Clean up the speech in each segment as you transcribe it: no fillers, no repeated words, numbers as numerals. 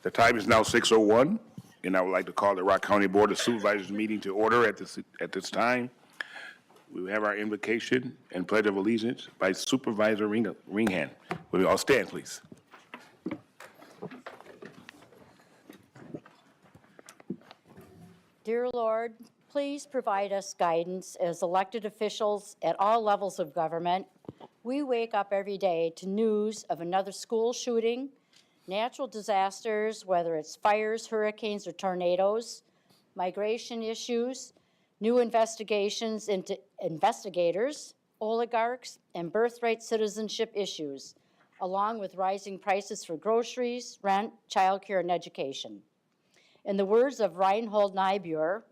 The time is now 6:01, and I would like to call the Rock County Board of Supervisors meeting to order at this time. We have our invocation and pledge of allegiance by Supervisor Ringhan. Will you all stand, please? Dear Lord, please provide us guidance as elected officials at all levels of government. We wake up every day to news of another school shooting, natural disasters, whether it's fires, hurricanes, or tornadoes, migration issues, new investigations into investigators, oligarchs, and birthright citizenship issues, along with rising prices for groceries, rent, childcare, and education. In the words of Reinhold Niebuhr,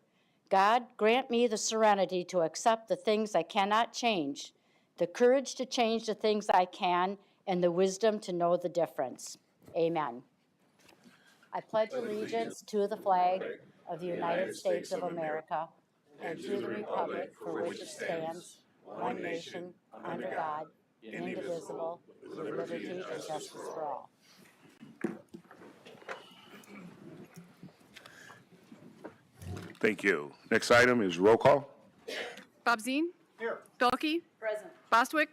God, grant me the serenity to accept the things I cannot change, the courage to change the things I can, and the wisdom to know the difference. Amen. I pledge allegiance to the flag of the United States of America and to the republic for which it stands, one nation, under God, indivisible, with liberty and justice for all. Thank you. Next item is roll call. Bob Zine. Here. Belkey. Present. Bostwick.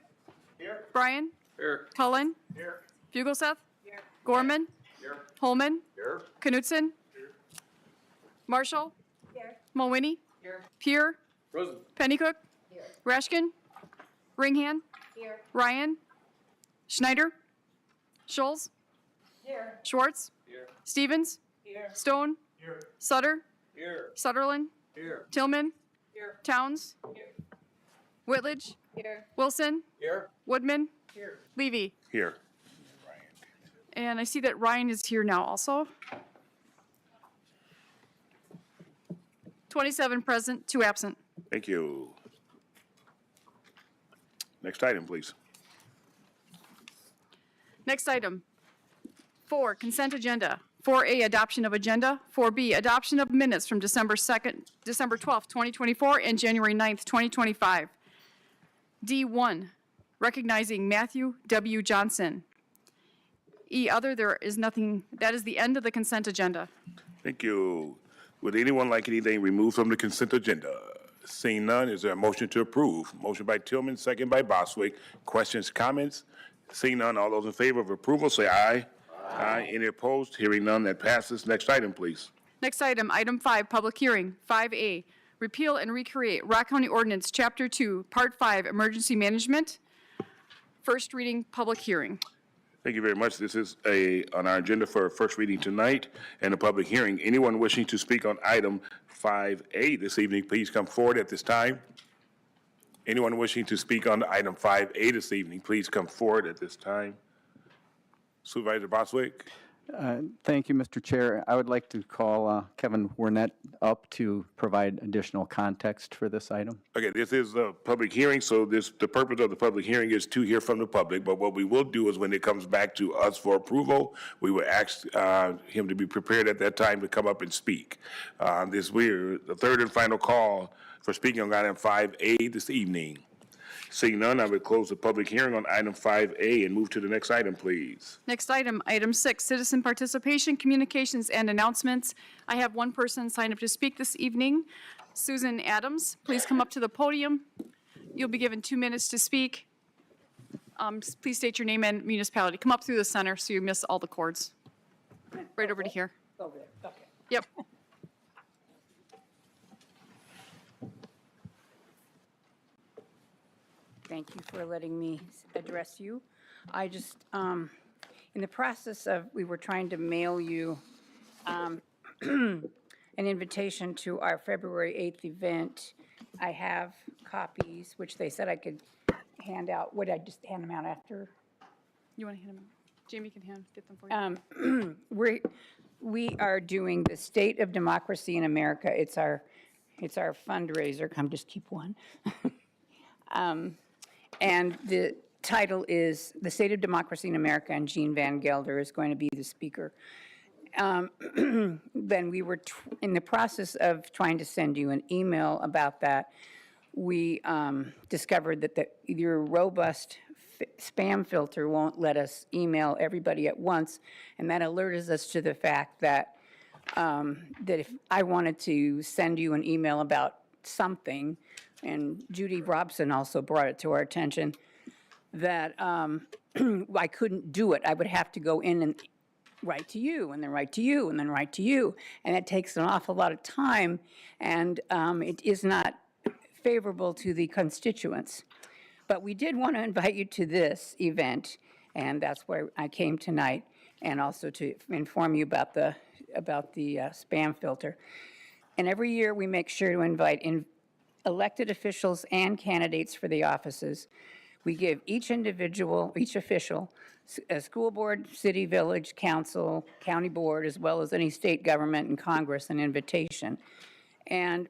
Here. Bryan. Here. Cullen. Here. Fugelseth. Gorman. Here. Holman. Here. Knutson. Marshall. Mulwiney. Here. Pier. Present. Pennycook. Rashkin. Ringhan. Here. Ryan. Schneider. Schulz. Here. Schwartz. Here. Stevens. Here. Stone. Here. Sutter. Here. Sutherland. Here. Tillman. Here. Towns. Whitledge. Here. Wilson. Here. Woodman. Here. Levy. Here. And I see that Ryan is here now also. 27 present, 2 absent. Thank you. Next item, please. Next item. 4, consent agenda. 4A, adoption of agenda. 4B, adoption of minutes from December 12th, 2024, and January 9th, 2025. D1, recognizing Matthew W. Johnson. E, other, there is nothing. That is the end of the consent agenda. Thank you. Would anyone like anything removed from the consent agenda? Seeing none, is there a motion to approve? Motion by Tillman, second by Bostwick. Questions, comments? Seeing none, all those in favor of approval, say aye. Aye. Any opposed? Hearing none, that passes. Next item, please. Next item, item 5, public hearing. 5A, repeal and recreate Rock County Ordinance, Chapter 2, Part 5, Emergency Management. First reading, public hearing. Thank you very much. This is on our agenda for a first reading tonight and a public hearing. Anyone wishing to speak on item 5A this evening, please come forward at this time. Anyone wishing to speak on item 5A this evening, please come forward at this time. Supervisor Bostwick. Thank you, Mr. Chair. I would like to call Kevin Wernett up to provide additional context for this item. Okay, this is a public hearing, so the purpose of the public hearing is to hear from the public, but what we will do is when it comes back to us for approval, we will ask him to be prepared at that time to come up and speak. We're the third and final call for speaking on item 5A this evening. Seeing none, I would close the public hearing on item 5A and move to the next item, please. Next item, item 6, citizen participation, communications, and announcements. I have one person signed up to speak this evening. Susan Adams, please come up to the podium. You'll be given 2 minutes to speak. Please state your name and municipality. Come up through the center so you miss all the cords. Right over to here. Over there. Okay. Yep. Thank you for letting me address you. I just, in the process of, we were trying to mail you an invitation to our February 8th event. I have copies, which they said I could hand out. Would I just hand them out after? You want to hand them out? Jamie can get them for you. We are doing the State of Democracy in America. It's our fundraiser. Come, just keep one. And the title is The State of Democracy in America, and Jean Van Gelder is going to be the speaker. Then we were in the process of trying to send you an email about that. We discovered that your robust spam filter won't let us email everybody at once, and that alerts us to the fact that that if I wanted to send you an email about something, and Judy Robson also brought it to our attention, that I couldn't do it. I would have to go in and write to you, and then write to you, and then write to you. And it takes an awful lot of time, and it is not favorable to the constituents. But we did want to invite you to this event, and that's why I came tonight, and also to inform you about the spam filter. And every year, we make sure to invite elected officials and candidates for the offices. We give each individual, each official, a school board, city, village, council, county board, as well as any state government and Congress, an invitation. And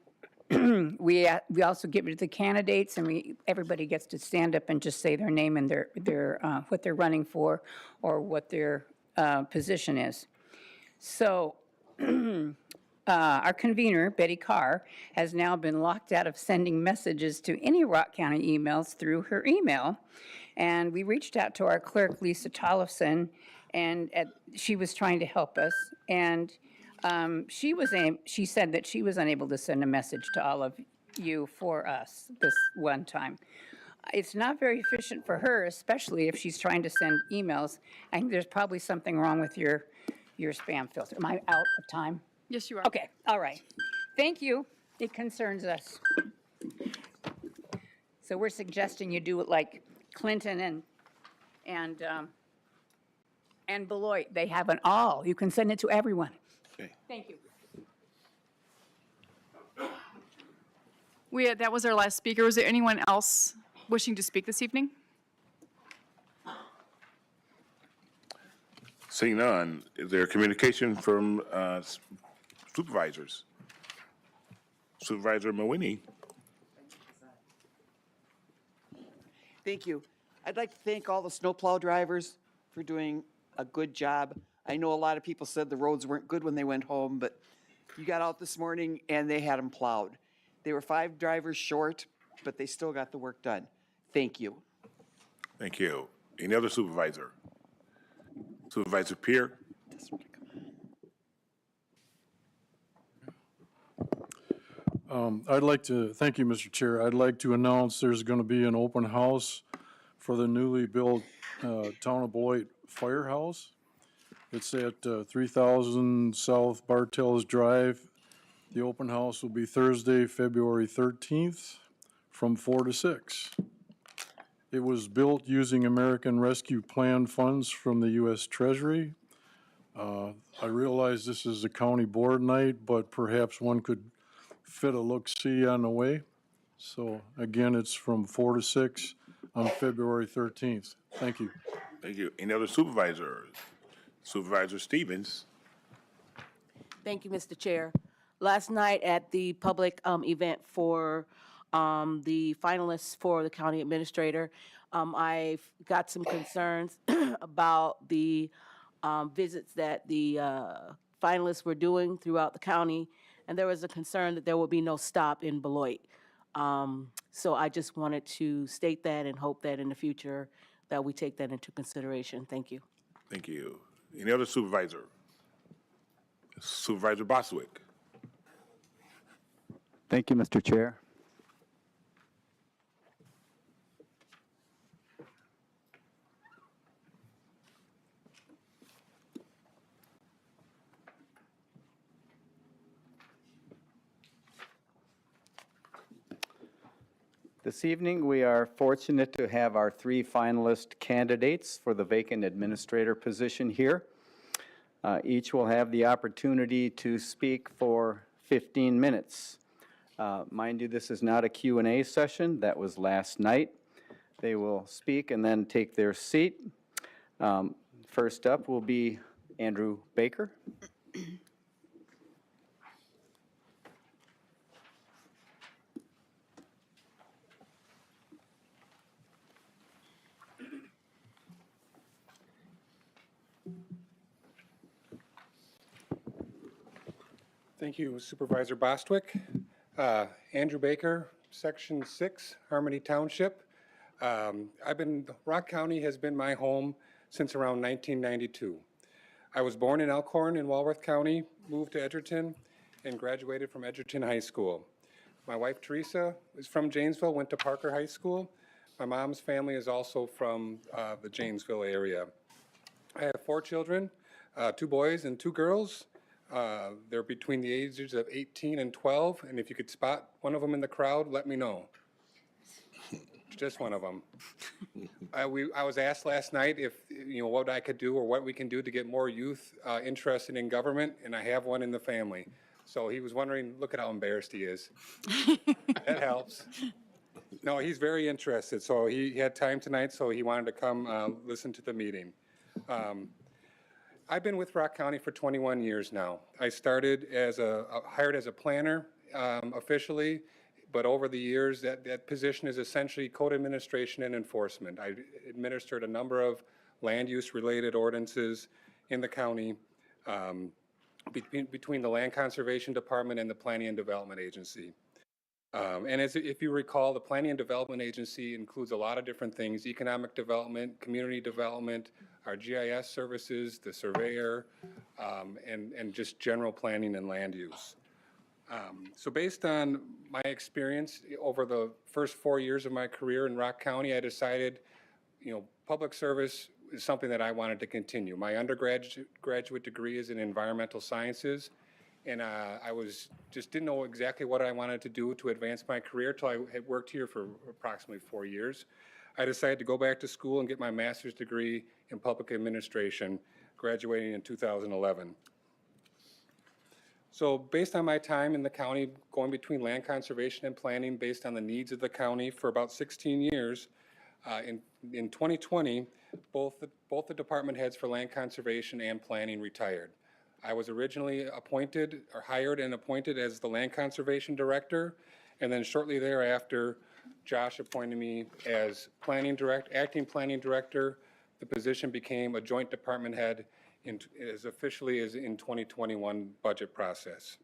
we also give it to the candidates, and everybody gets to stand up and just say their name and their what they're running for or what their position is. So our convener, Betty Carr, has now been locked out of sending messages to any Rock County emails through her email. And we reached out to our clerk, Lisa Tollefson, and she was trying to help us. And she said that she was unable to send a message to all of you for us this one time. It's not very efficient for her, especially if she's trying to send emails. I think there's probably something wrong with your spam filter. Am I out of time? Yes, you are. Okay, all right. Thank you. It concerns us. So we're suggesting you do it like Clinton and Beloit. They have an all. You can send it to everyone. Okay. Thank you. That was our last speaker. Was there anyone else wishing to speak this evening? Seeing none, is there communication from supervisors? Supervisor Mawini. Thank you. I'd like to thank all the snowplow drivers for doing a good job. I know a lot of people said the roads weren't good when they went home, but you got out this morning and they had them plowed. They were 5 drivers short, but they still got the work done. Thank you. Thank you. Any other supervisor? Supervisor Peer? I'd like to, thank you, Mr. Chair. I'd like to announce there's going to be an open house for the newly built Town of Beloit Firehouse. It's at 3000 South Bartels Drive. The open house will be Thursday, February 13th from 4 to 6. It was built using American Rescue Plan funds from the U.S. Treasury. I realize this is a county board night, but perhaps one could fit a look-see on the way. So again, it's from 4 to 6 on February 13th. Thank you. Thank you. Any other supervisors? Supervisor Stevens? Thank you, Mr. Chair. Last night at the public event for the finalists for the county administrator, I've got some concerns about the visits that the finalists were doing throughout the county, and there was a concern that there would be no stop in Beloit. So I just wanted to state that and hope that in the future that we take that into consideration. Thank you. Thank you. Any other supervisor? Supervisor Boswick? Thank you, Mr. Chair. This evening, we are fortunate to have our 3 finalist candidates for the vacant administrator position here. Each will have the opportunity to speak for 15 minutes. Mind you, this is not a Q&A session. That was last night. They will speak and then take their seat. First up will be Andrew Baker. Thank you, Supervisor Bostwick. Andrew Baker, Section 6, Harmony Township. Rock County has been my home since around 1992. I was born in Elkhorn in Walworth County, moved to Edgerton, and graduated from Edgerton High School. My wife Teresa is from Janesville, went to Parker High School. My mom's family is also from the Janesville area. I have 4 children, 2 boys and 2 girls. They're between the ages of 18 and 12, and if you could spot one of them in the crowd, let me know. Just one of them. I was asked last night if, what I could do or what we can do to get more youth interested in government, and I have one in the family. So he was wondering, look at how embarrassed he is. That helps. No, he's very interested, so he had time tonight, so he wanted to come listen to the meeting. I've been with Rock County for 21 years now. I started hired as a planner officially, but over the years, that position is essentially code administration and enforcement. I administered a number of land use related ordinances in the county between the Land Conservation Department and the Planning and Development Agency. And if you recall, the Planning and Development Agency includes a lot of different things: economic development, community development, our GIS services, the surveyor, and just general planning and land use. So based on my experience over the first 4 years of my career in Rock County, I decided, public service is something that I wanted to continue. My undergraduate degree is in environmental sciences, and I didn't know exactly what I wanted to do to advance my career till I had worked here for approximately 4 years. I decided to go back to school and get my master's degree in public administration, graduating in 2011. So based on my time in the county, going between land conservation and planning based on the needs of the county for about 16 years, in 2020, both the department heads for land conservation and planning retired. I was originally hired and appointed as the land conservation director, and then shortly thereafter, Josh appointed me as acting planning director. The position became a joint department head as officially as in 2021 budget process.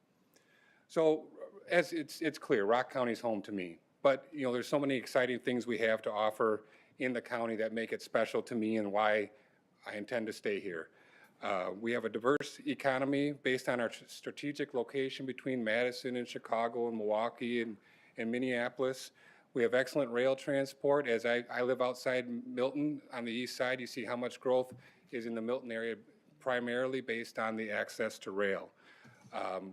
So as it's clear, Rock County's home to me, but there's so many exciting things we have to offer in the county that make it special to me and why I intend to stay here. We have a diverse economy based on our strategic location between Madison and Chicago and Milwaukee and Minneapolis. We have excellent rail transport. As I live outside Milton on the east side, you see how much growth is in the Milton area, primarily based on the access to rail.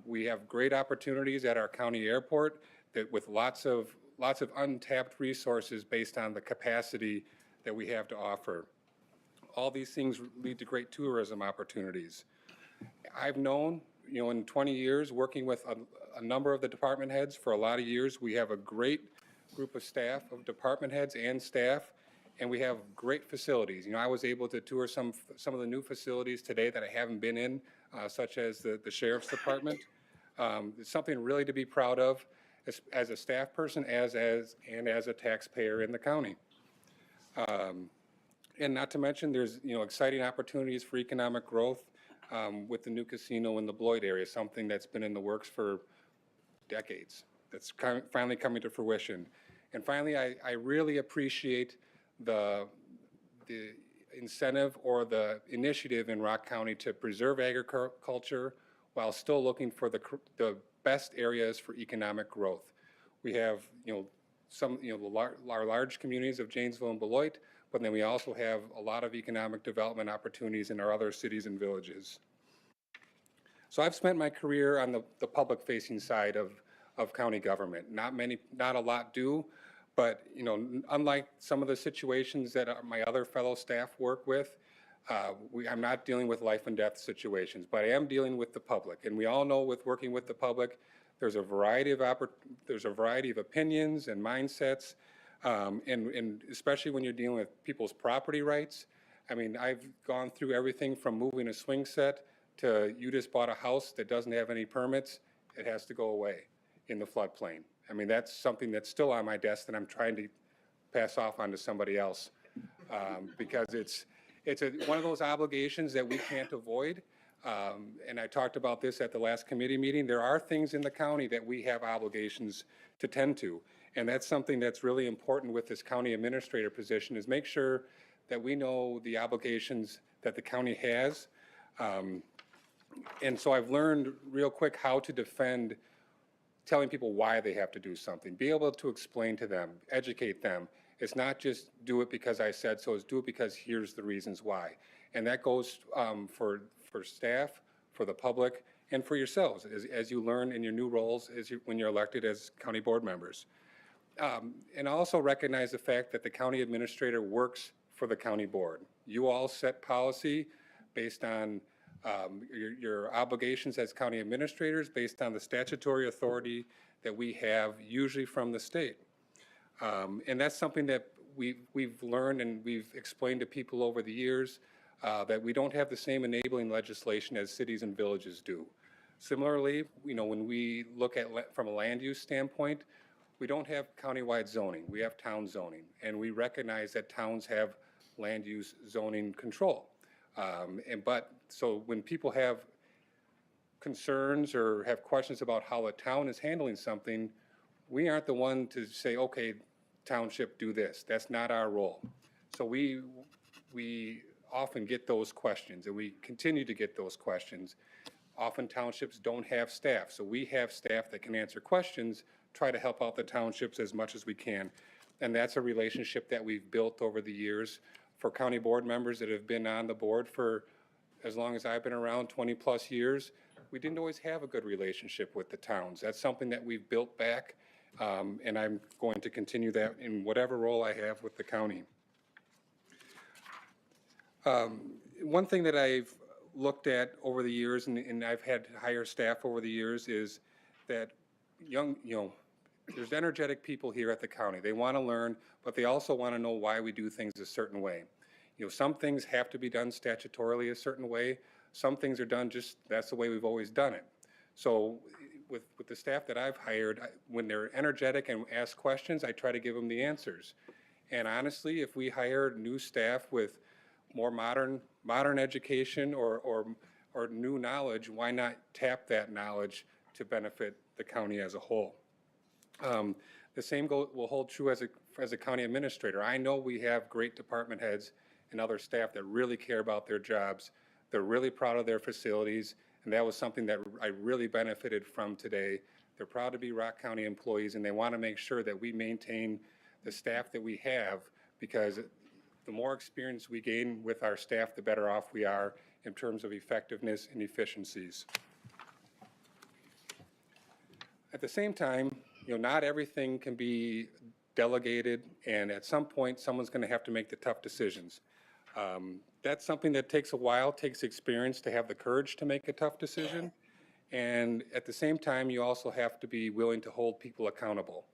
We have great opportunities at our county airport with lots of untapped resources based on the capacity that we have to offer. All these things lead to great tourism opportunities. I've known, in 20 years, working with a number of the department heads for a lot of years, we have a great group of staff, of department heads and staff, and we have great facilities. I was able to tour some of the new facilities today that I haven't been in, such as the Sheriff's Department. It's something really to be proud of as a staff person, and as a taxpayer in the county. And not to mention, there's exciting opportunities for economic growth with the new casino in the Beloit area, something that's been in the works for decades. That's finally coming to fruition. And finally, I really appreciate the incentive or the initiative in Rock County to preserve agriculture while still looking for the best areas for economic growth. We have, our large communities of Janesville and Beloit, but then we also have a lot of economic development opportunities in our other cities and villages. So I've spent my career on the public-facing side of county government. Not a lot do, but unlike some of the situations that my other fellow staff work with, I'm not dealing with life and death situations, but I am dealing with the public. And we all know with working with the public, there's a variety of opinions and mindsets, and especially when you're dealing with people's property rights. I mean, I've gone through everything from moving a swing set to you just bought a house that doesn't have any permits, it has to go away in the floodplain. I mean, that's something that's still on my desk that I'm trying to pass off onto somebody else, because it's one of those obligations that we can't avoid. And I talked about this at the last committee meeting. There are things in the county that we have obligations to tend to. And that's something that's really important with this county administrator position, is make sure that we know the obligations that the county has. And so I've learned real quick how to defend telling people why they have to do something, be able to explain to them, educate them. It's not just do it because I said so, it's do it because here's the reasons why. And that goes for staff, for the public, and for yourselves as you learn in your new roles when you're elected as county board members. And also recognize the fact that the county administrator works for the county board. You all set policy based on your obligations as county administrators, based on the statutory authority that we have, usually from the state. And that's something that we've learned and we've explained to people over the years, that we don't have the same enabling legislation as cities and villages do. Similarly, when we look at from a land use standpoint, we don't have countywide zoning, we have town zoning, and we recognize that towns have land use zoning control. So when people have concerns or have questions about how a town is handling something, we aren't the one to say, okay, township, do this. That's not our role. So we often get those questions, and we continue to get those questions. Often townships don't have staff, so we have staff that can answer questions, try to help out the townships as much as we can. And that's a relationship that we've built over the years. For county board members that have been on the board for as long as I've been around, 20-plus years, we didn't always have a good relationship with the towns. That's something that we've built back, and I'm going to continue that in whatever role I have with the county. One thing that I've looked at over the years, and I've had to hire staff over the years, is that there's energetic people here at the county. They want to learn, but they also want to know why we do things a certain way. Some things have to be done statutorily a certain way. Some things are done just, that's the way we've always done it. So with the staff that I've hired, when they're energetic and ask questions, I try to give them the answers. And honestly, if we hire new staff with more modern education or new knowledge, why not tap that knowledge to benefit the county as a whole? The same will hold true as a county administrator. I know we have great department heads and other staff that really care about their jobs. They're really proud of their facilities, and that was something that I really benefited from today. They're proud to be Rock County employees, and they want to make sure that we maintain the staff that we have, because the more experience we gain with our staff, the better off we are in terms of effectiveness and efficiencies. At the same time, not everything can be delegated, and at some point, someone's going to have to make the tough decisions. That's something that takes a while, takes experience to have the courage to make a tough decision. And at the same time, you also have to be willing to hold people accountable.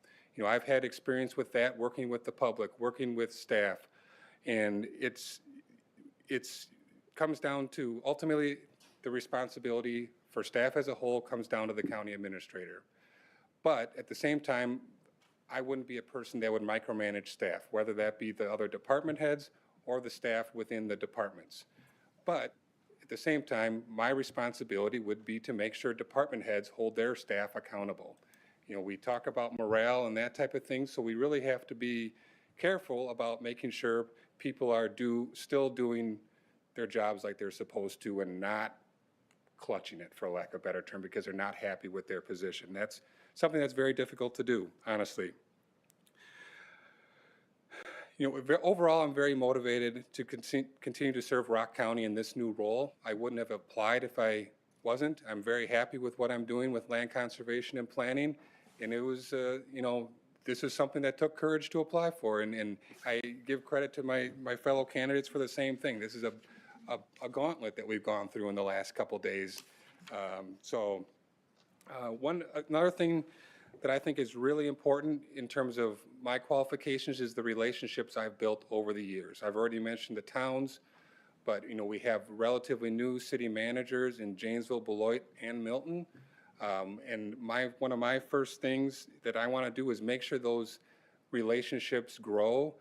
I've had experience with that, working with the public, working with staff, and it's comes down to, ultimately, the responsibility for staff as a whole comes down to the county administrator. But at the same time, I wouldn't be a person that would micromanage staff, whether that be the other department heads or the staff within the departments. But at the same time, my responsibility would be to make sure department heads hold their staff accountable. We talk about morale and that type of thing, so we really have to be careful about making sure people are still doing their jobs like they're supposed to and not clutching it, for lack of a better term, because they're not happy with their position. That's something that's very difficult to do, honestly. Overall, I'm very motivated to continue to serve Rock County in this new role. I wouldn't have applied if I wasn't. I'm very happy with what I'm doing with land conservation and planning, and it was, this is something that took courage to apply for, and I give credit to my fellow candidates for the same thing. This is a gauntlet that we've gone through in the last couple days. Another thing that I think is really important in terms of my qualifications is the relationships I've built over the years. I've already mentioned the towns, but we have relatively new city managers in Janesville, Beloit, and Milton. And one of my first things that I want to do is make sure those relationships grow.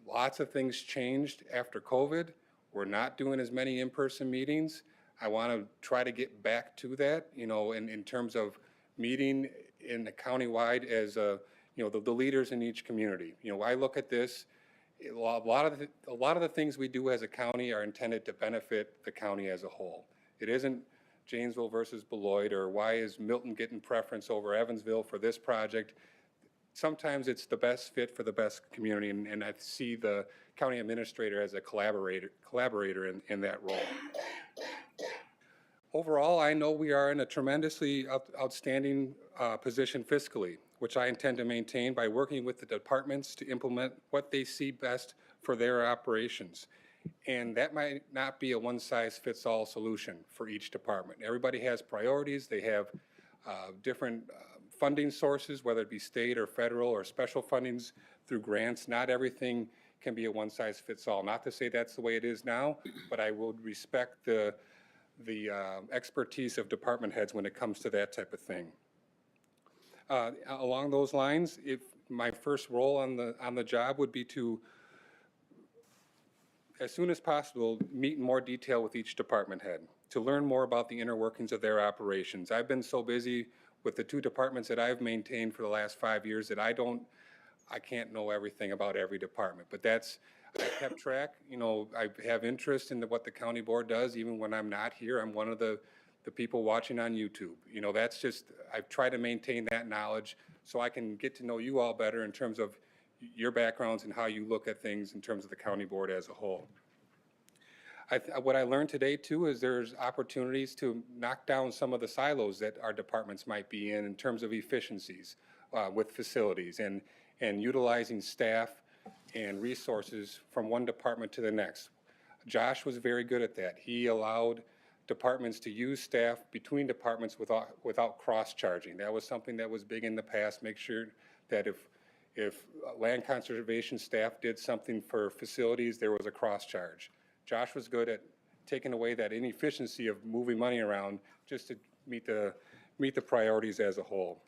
Lots of things changed after COVID. We're not doing as many in-person meetings. I want to try to get back to that, in terms of meeting in the countywide as, the leaders in each community. I look at this, a lot of the things we do as a county are intended to benefit the county as a whole. It isn't Janesville versus Beloit, or why is Milton getting preference over Evansville for this project. Sometimes it's the best fit for the best community, and I see the county administrator as a collaborator in that role. Overall, I know we are in a tremendously outstanding position fiscally, which I intend to maintain by working with the departments to implement what they see best for their operations. And that might not be a one-size-fits-all solution for each department. Everybody has priorities. They have different funding sources, whether it be state or federal or special fundings through grants. Not everything can be a one-size-fits-all. Not to say that's the way it is now, but I will respect the expertise of department heads when it comes to that type of thing. Along those lines, if my first role on the job would be to, as soon as possible, meet in more detail with each department head to learn more about the inner workings of their operations. I've been so busy with the two departments that I've maintained for the last 5 years that I can't know everything about every department, but I kept track. I have interest in what the county board does, even when I'm not here. I'm one of the people watching on YouTube. That's just, I've tried to maintain that knowledge so I can get to know you all better in terms of your backgrounds and how you look at things in terms of the county board as a whole. What I learned today too is there's opportunities to knock down some of the silos that our departments might be in terms of efficiencies with facilities and utilizing staff and resources from one department to the next. Josh was very good at that. He allowed departments to use staff between departments without cross-charging. That was something that was big in the past. Make sure that if land conservation staff did something for facilities, there was a cross-charge. Josh was good at taking away that inefficiency of moving money around just to meet the priorities as a whole.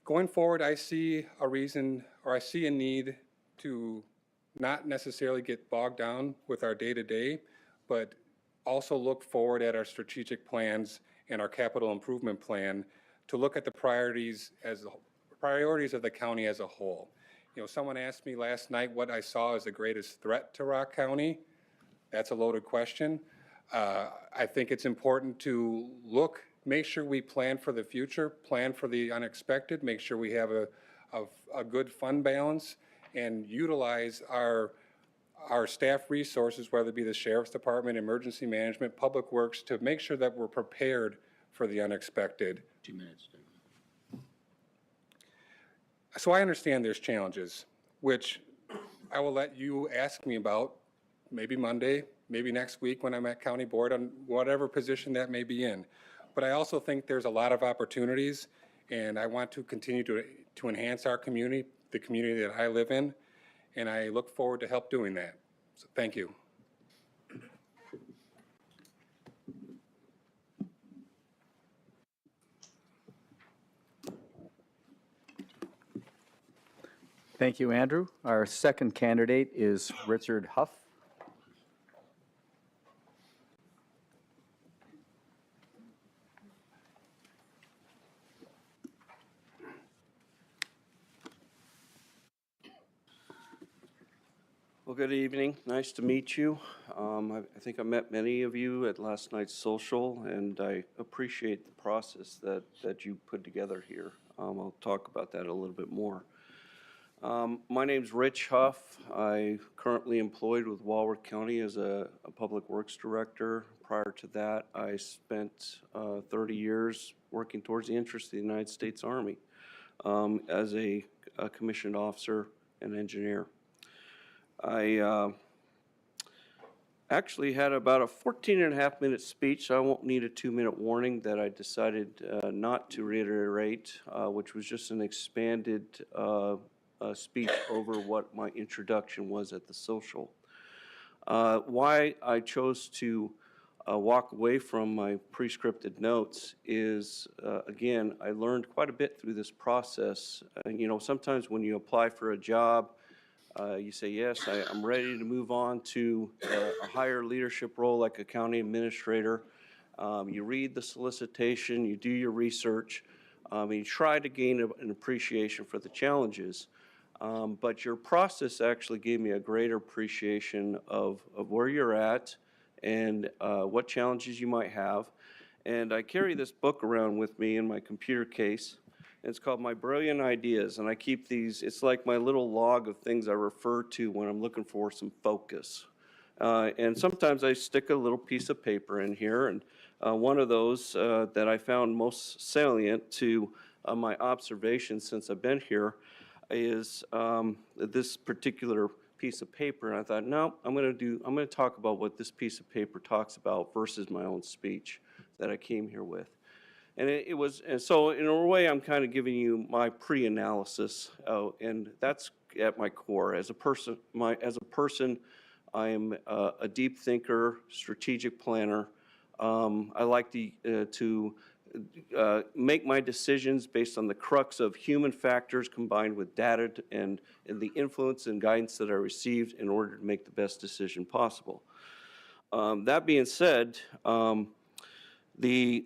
Going forward, I see a reason, or I see a need to not necessarily get bogged down with our day-to-day, but also look forward at our strategic plans and our capital improvement plan to look at the priorities of the county as a whole. Someone asked me last night what I saw as the greatest threat to Rock County. That's a loaded question. I think it's important to make sure we plan for the future, plan for the unexpected, make sure we have a good fund balance, and utilize our staff resources, whether it be the Sheriff's Department, Emergency Management, Public Works, to make sure that we're prepared for the unexpected. 2 minutes. So I understand there's challenges, which I will let you ask me about maybe Monday, maybe next week when I'm at county board on whatever position that may be in. But I also think there's a lot of opportunities, and I want to continue to enhance our community, the community that I live in, and I look forward to help doing that. So thank you. Thank you, Andrew. Our second candidate is Richard Huff. Well, good evening. Nice to meet you. I think I met many of you at last night's social, and I appreciate the process that you put together here. I'll talk about that a little bit more. My name's Rich Huff. I currently employed with Walworth County as a public works director. Prior to that, I spent 30 years working towards the interests of the United States Army as a commissioned officer and engineer. I actually had about a 14.5-minute speech, so I won't need a 2-minute warning that I decided not to reiterate, which was just an expanded speech over what my introduction was at the social. Why I chose to walk away from my pre-scripted notes is, again, I learned quite a bit through this process. Sometimes when you apply for a job, You say, yes, I'm ready to move on to a higher leadership role like a county administrator. You read the solicitation, you do your research, and you try to gain an appreciation for the challenges. But your process actually gave me a greater appreciation of where you're at and what challenges you might have. And I carry this book around with me in my computer case. It's called My Brilliant Ideas, and I keep these, it's like my little log of things I refer to when I'm looking for some focus. And sometimes I stick a little piece of paper in here, and one of those that I found most salient to my observations since I've been here is this particular piece of paper. And I thought, no, I'm going to talk about what this piece of paper talks about versus my own speech that I came here with. And and so in a way, I'm kind of giving you my pre-analysis, and that's at my core. As a person, I am a deep thinker, strategic planner. I like to make my decisions based on the crux of human factors combined with data and the influence and guidance that I received in order to make the best decision possible. That being said,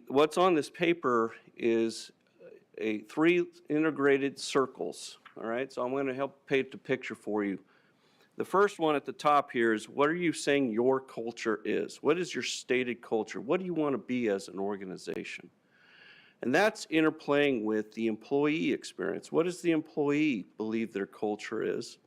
what's on this paper is 3 integrated circles, all right? So I'm going to help paint the picture for you. The first one at the top here is, what are you saying your culture is? What is your stated culture? What do you want to be as an organization? And that's interplaying with the employee experience. What does the employee believe their culture is?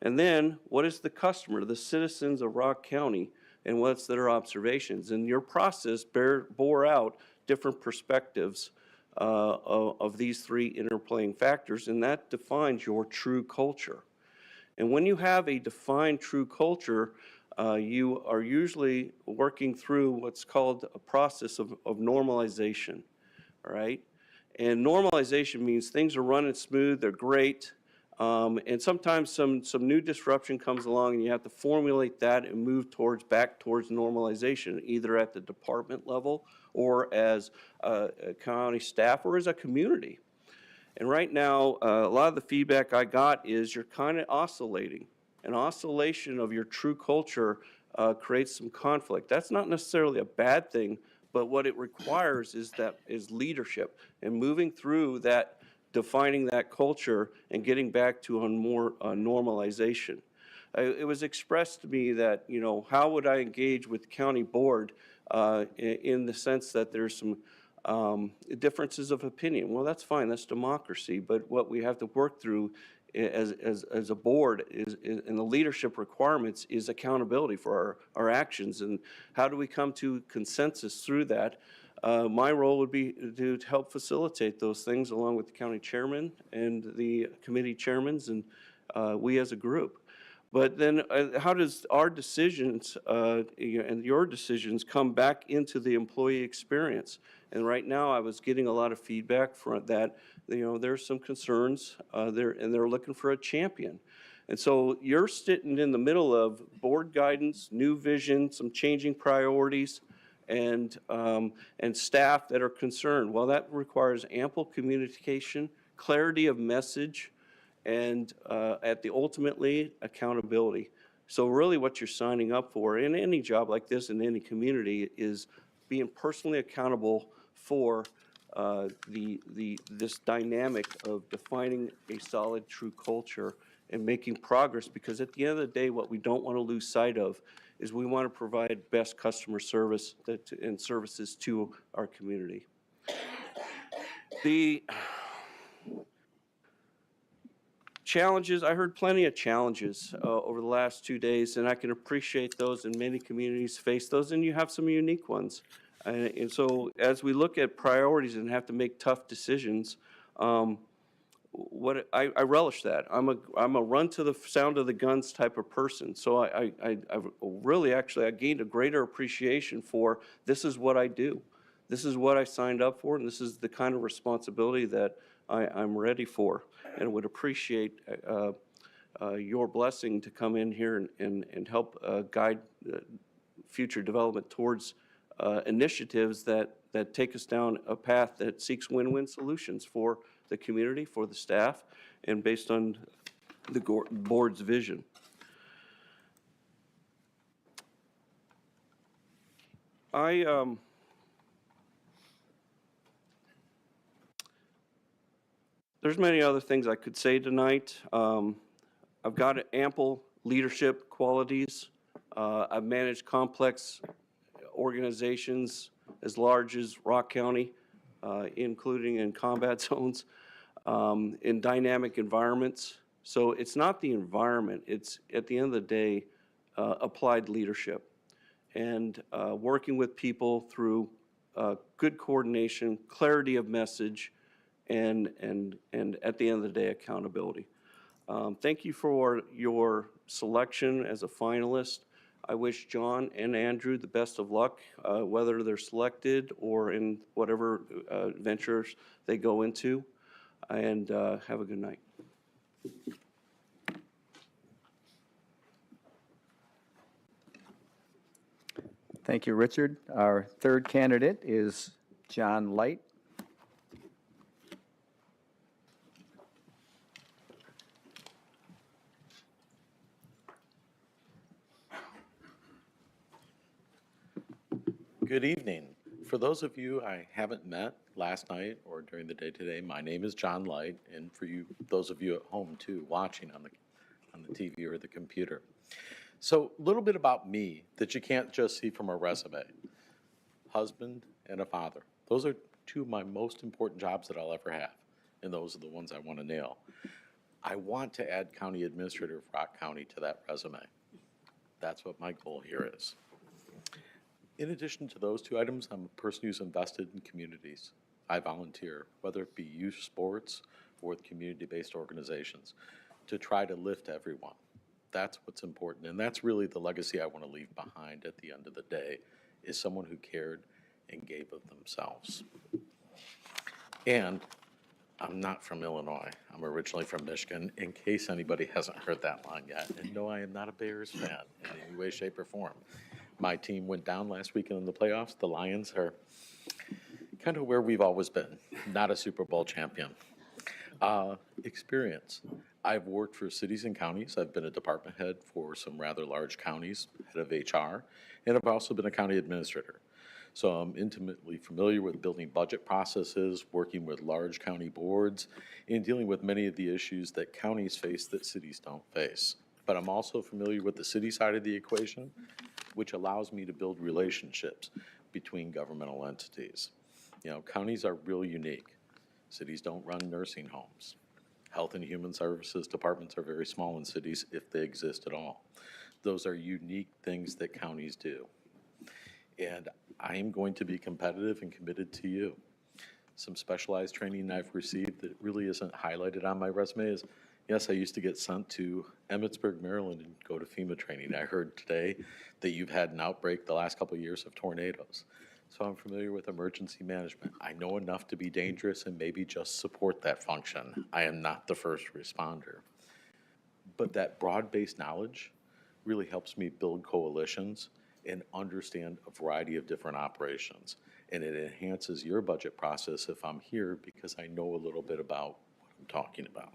And then, what is the customer, the citizens of Rock County, and what's their observations? And your process bore out different perspectives of these 3 interplaying factors, and that defines your true culture. And when you have a defined true culture, you are usually working through what's called a process of normalization, all right? And normalization means things are running smooth, they're great, and sometimes some new disruption comes along and you have to formulate that and move back towards normalization, either at the department level or as a county staff or as a community. And right now, a lot of the feedback I got is you're kind of oscillating. An oscillation of your true culture creates some conflict. That's not necessarily a bad thing, but what it requires is leadership and moving through that, defining that culture and getting back to a more normalization. It was expressed to me that, how would I engage with the county board in the sense that there's some differences of opinion. Well, that's fine, that's democracy, but what we have to work through as a board and the leadership requirements is accountability for our actions, and how do we come to consensus through that? My role would be to help facilitate those things along with the county chairman and the committee chairmans and we as a group. But then how does our decisions and your decisions come back into the employee experience? And right now I was getting a lot of feedback from that, there's some concerns and they're looking for a champion. And so you're sitting in the middle of board guidance, new vision, some changing priorities, and staff that are concerned. Well, that requires ample communication, clarity of message, and ultimately accountability. So really what you're signing up for in any job like this in any community is being personally accountable for this dynamic of defining a solid true culture and making progress, because at the end of the day what we don't want to lose sight of is we want to provide best customer service and services to our community. The challenges, I heard plenty of challenges over the last 2 days, and I can appreciate those, and many communities face those, and you have some unique ones. And so as we look at priorities and have to make tough decisions, I relish that. I'm a run to the sound of the guns type of person. So I really I gained a greater appreciation for this is what I do. This is what I signed up for, and this is the kind of responsibility that I'm ready for, and would appreciate your blessing to come in here and help guide future development towards initiatives that take us down a path that seeks win-win solutions for the community, for the staff, and based on the board's vision. There's many other things I could say tonight. I've got ample leadership qualities. I've managed complex organizations as large as Rock County, including in combat zones, in dynamic environments. So it's not the environment, it's, at the end of the day, applied leadership. And working with people through good coordination, clarity of message, and at the end of the day, accountability. Thank you for your selection as a finalist. I wish John and Andrew the best of luck, whether they're selected or in whatever ventures they go into, and have a good night. Thank you, Richard. Our third candidate is John Light. Good evening. For those of you I haven't met last night or during the day today, my name is John Light, and for you, those of you at home too, watching on the TV or the computer. So a little bit about me that you can't just see from a resume. Husband and a father. Those are two of my most important jobs that I'll ever have, and those are the ones I want to nail. I want to add County Administrator of Rock County to that resume. That's what my goal here is. In addition to those two items, I'm a person who's invested in communities. I volunteer, whether it be youth sports or with community-based organizations, to try to lift everyone. That's what's important, and that's really the legacy I want to leave behind at the end of the day, is someone who cared and gave of themselves. And I'm not from Illinois. I'm originally from Michigan, in case anybody hasn't heard that line yet. And no, I am not a Bears fan in any way, shape, or form. My team went down last weekend in the playoffs. The Lions are kind of where we've always been, not a Super Bowl champion. Experience. I've worked for cities and counties. I've been a department head for some rather large counties, head of HR, and I've also been a county administrator. So I'm intimately familiar with building budget processes, working with large county boards, and dealing with many of the issues that counties face that cities don't face. But I'm also familiar with the city side of the equation, which allows me to build relationships between governmental entities. You know, counties are real unique. Cities don't run nursing homes. Health and Human Services departments are very small in cities, if they exist at all. Those are unique things that counties do. And I am going to be competitive and committed to you. Some specialized training I've received that really isn't highlighted on my resume is, yes, I used to get sent to Emmitsburg, Maryland, and go to FEMA training. I heard today that you've had an outbreak the last couple of years of tornadoes. So I'm familiar with emergency management. I know enough to be dangerous and maybe just support that function. I am not the first responder. But that broad-based knowledge really helps me build coalitions and understand a variety of different operations. And it enhances your budget process if I'm here because I know a little bit about what I'm talking about.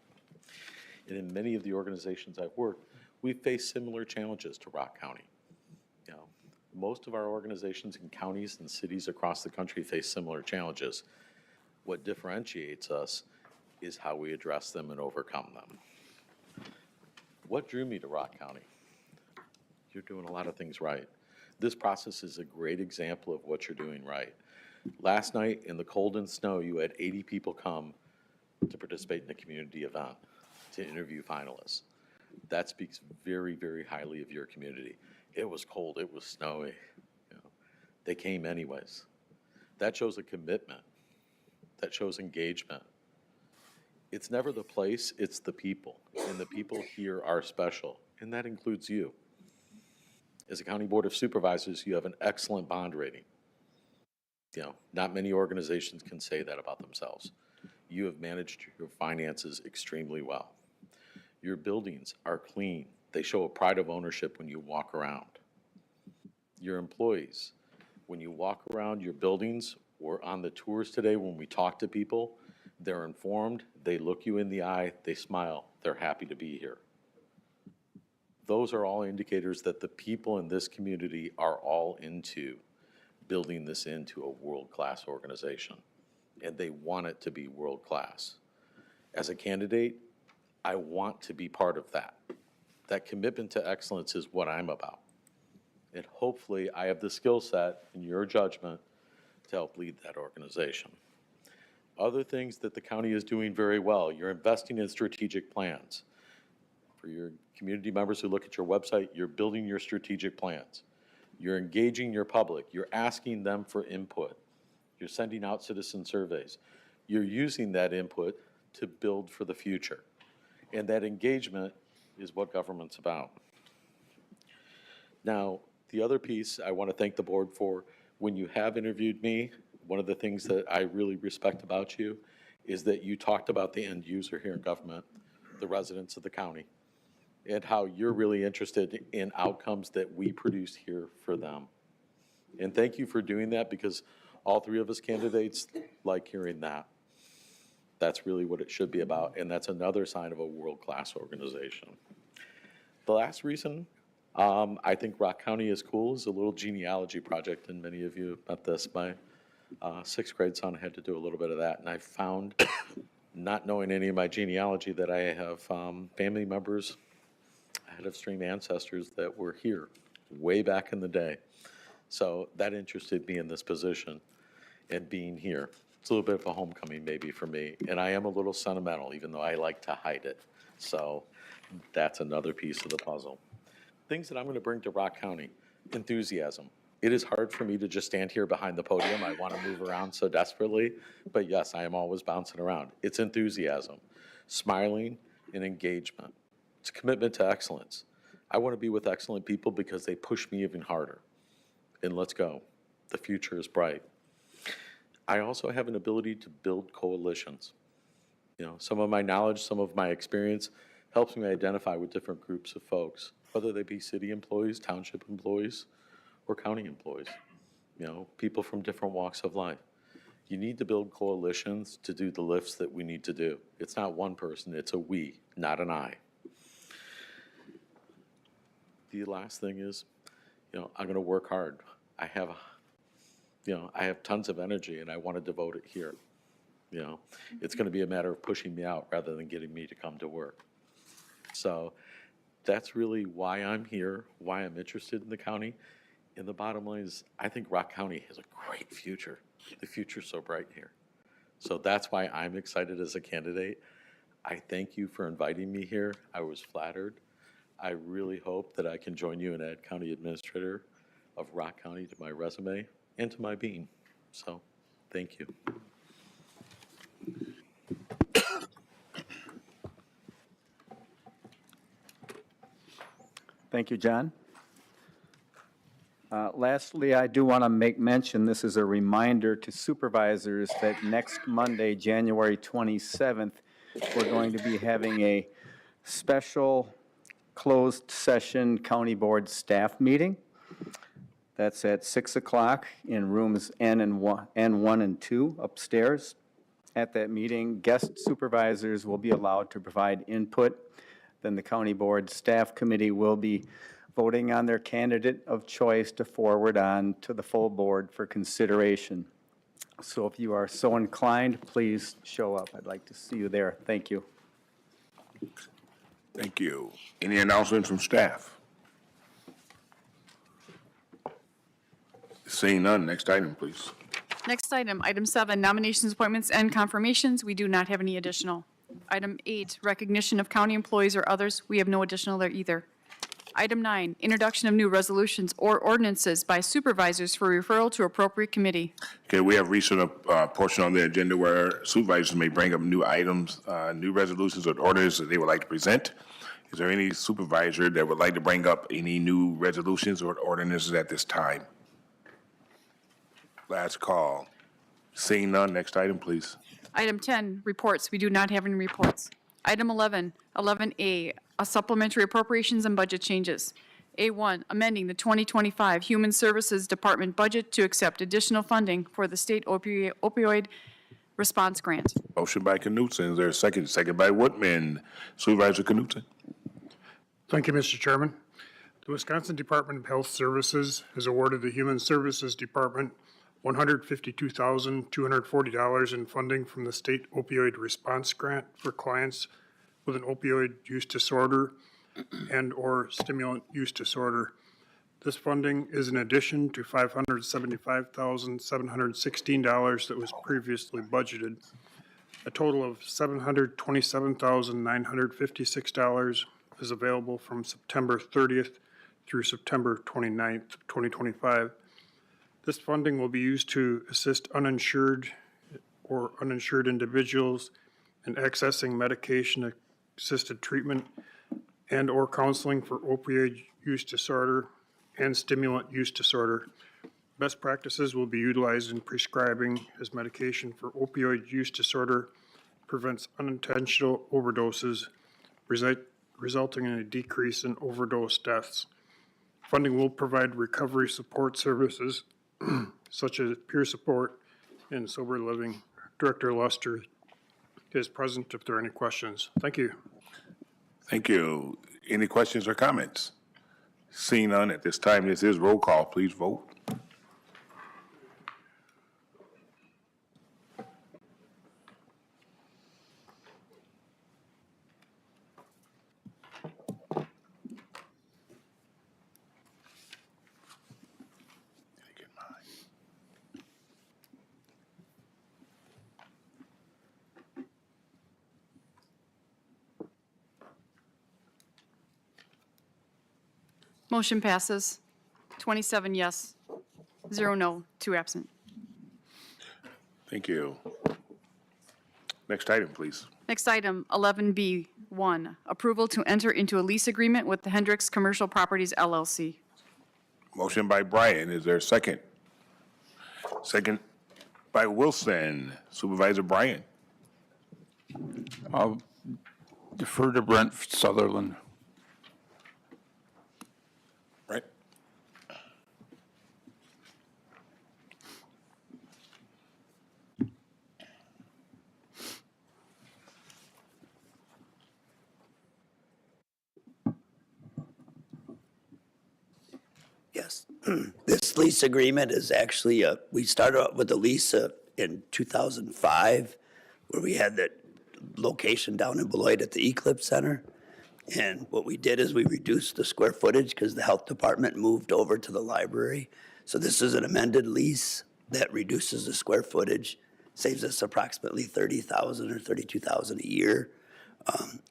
And in many of the organizations I've worked, we face similar challenges to Rock County. You know, most of our organizations in counties and cities across the country face similar challenges. What differentiates us is how we address them and overcome them. What drew me to Rock County? You're doing a lot of things right. This process is a great example of what you're doing right. Last night in the cold and snow, you had 80 people come to participate in a community event to interview finalists. That speaks very, very highly of your community. It was cold, it was snowy. You know, they came anyways. That shows a commitment. That shows engagement. It's never the place, it's the people. And the people here are special, and that includes you. As a county board of supervisors, you have an excellent bond rating. You know, not many organizations can say that about themselves. You have managed your finances extremely well. Your buildings are clean. They show a pride of ownership when you walk around. Your employees, when you walk around your buildings or on the tours today when we talk to people, they're informed, they look you in the eye, they smile, they're happy to be here. Those are all indicators that the people in this community are all into building this into a world-class organization, and they want it to be world-class. As a candidate, I want to be part of that. That commitment to excellence is what I'm about. And hopefully, I have the skill set and your judgment to help lead that organization. Other things that the county is doing very well, you're investing in strategic plans. For your community members who look at your website, you're building your strategic plans. You're engaging your public. You're asking them for input. You're sending out citizen surveys. You're using that input to build for the future. And that engagement is what government's about. Now, the other piece I want to thank the board for, when you have interviewed me, one of the things that I really respect about you is that you talked about the end user here in government, the residents of the county, and how you're really interested in outcomes that we produce here for them. And thank you for doing that, because all three of us candidates like hearing that. That's really what it should be about, and that's another sign of a world-class organization. The last reason I think Rock County is cool is a little genealogy project, and many of you have met this. My sixth grade son had to do a little bit of that, and I found, not knowing any of my genealogy, that I have family members, head of stream ancestors that were here way back in the day. So that interested me in this position and being here. It's a little bit of a homecoming maybe for me, and I am a little sentimental, even though I like to hide it. So that's another piece of the puzzle. Things that I'm going to bring to Rock County: enthusiasm. It is hard for me to just stand here behind the podium. I want to move around so desperately, but yes, I am always bouncing around. It's enthusiasm, smiling, and engagement. It's a commitment to excellence. I want to be with excellent people because they push me even harder. And let's go. The future is bright. I also have an ability to build coalitions. You know, some of my knowledge, some of my experience helps me identify with different groups of folks, whether they be city employees, township employees, or county employees. You know, people from different walks of life. You need to build coalitions to do the lifts that we need to do. It's not one person, it's a we, not an I. The last thing is, you know, I'm going to work hard. I have tons of energy, and I want to devote it here. You know, it's going to be a matter of pushing me out rather than getting me to come to work. So that's really why I'm here, why I'm interested in the county. And the bottom line is, I think Rock County has a great future. The future's so bright here. So that's why I'm excited as a candidate. I thank you for inviting me here. I was flattered. I really hope that I can join you and add County Administrator of Rock County to my resume and to my being. So, thank you. Thank you, John. Lastly, I do want to make mention, this is a reminder to supervisors that next Monday, January 27th, we're going to be having a special closed session county board staff meeting. That's at 6 o'clock in rooms N1 and 2 upstairs. At that meeting, guest supervisors will be allowed to provide input. Then the county board staff committee will be voting on their candidate of choice to forward on to the full board for consideration. So if you are so inclined, please show up. I'd like to see you there. Thank you. Thank you. Any announcements from staff? Seeing none, next item, please. Next item, item 7, nominations, appointments, and confirmations. We do not have any additional. Item 8, recognition of county employees or others. We have no additional there either. Item 9, introduction of new resolutions or ordinances by supervisors for referral to appropriate committee. Okay, we have reached a portion on the agenda where supervisors may bring up new items, new resolutions or orders that they would like to present. Is there any supervisor that would like to bring up any new resolutions or ordinances at this time? Last call. Seeing none, next item, please. Item 10, reports. We do not have any reports. Item 11, 11A, a supplementary appropriations and budget changes. A1, amending the 2025 Human Services Department budget to accept additional funding for the state opioid response grant. Motion by Knutson, is there a second? Second by Woodman. Supervisor Knutson. Thank you, Mr. Chairman. The Wisconsin Department of Health Services has awarded the Human Services Department $152,240 in funding from the State Opioid Response Grant for clients with an opioid use disorder and/or stimulant use disorder. This funding is in addition to $575,716 that was previously budgeted. A total of $727,956 is available from September 30th through September 29th, 2025. This funding will be used to assist uninsured or uninsured individuals in accessing medication-assisted treatment and/or counseling for opioid use disorder and stimulant use disorder. Best practices will be utilized in prescribing as medication for opioid use disorder prevents unintentional overdoses, resulting in a decrease in overdose deaths. Funding will provide recovery support services such as peer support and sober living. Director Luster is present if there are any questions. Thank you. Thank you. Any questions or comments? Seeing none at this time, this is roll call. Please vote. Motion passes. 27 yes, 0 no, 2 absent. Thank you. Next item, please. Next item, 11B1, approval to enter into a lease agreement with the Hendricks Commercial Properties LLC. Motion by Bryan, is there a second? Second by Wilson. Supervisor Bryan. I'll defer to Brent Sutherland. Right. Yes, this lease agreement is actually, we started out with a lease in 2005, where we had that location down in Beloit at the Eclipse Center. And what we did is we reduced the square footage because the health department moved over to the library. So this is an amended lease that reduces the square footage, saves us approximately $30,000 or $32,000 a year.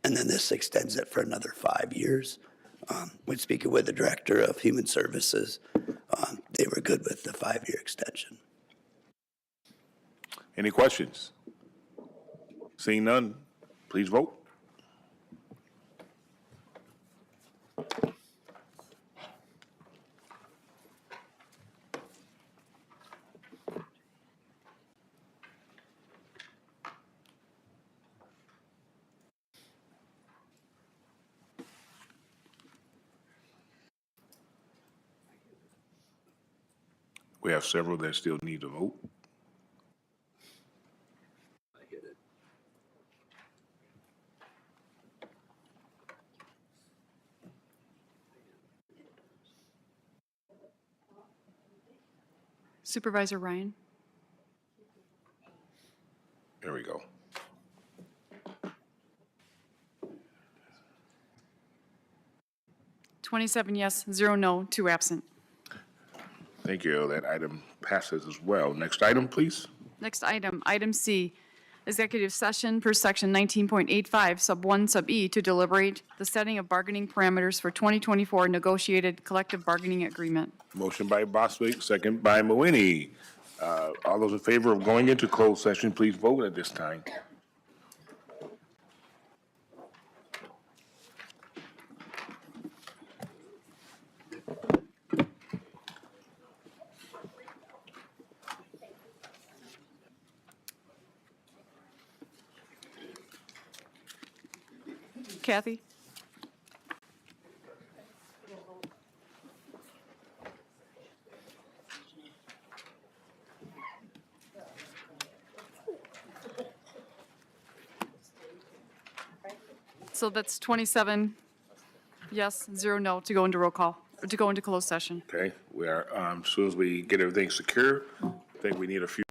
And then this extends it for another 5 years. When speaking with the Director of Human Services, they were good with the 5-year extension. Any questions? Seeing none, please vote. We have several that still need to vote. Supervisor Ryan? There we go. Twenty-seven yes, 0 no, 2 absent. Thank you. That item passes as well. Next item, please. Next item, item C, executive session per section 19.85, sub 1, sub E, to deliberate the setting of bargaining parameters for 2024 negotiated collective bargaining agreement. Motion by Bostwick, second by Mawini. All those in favor of going into closed session, please vote at this time. Kathy? So that's 27 yes, 0 no to go into roll call, or to go into closed session. Okay, we are, as soon as we get everything secure, I think we need a few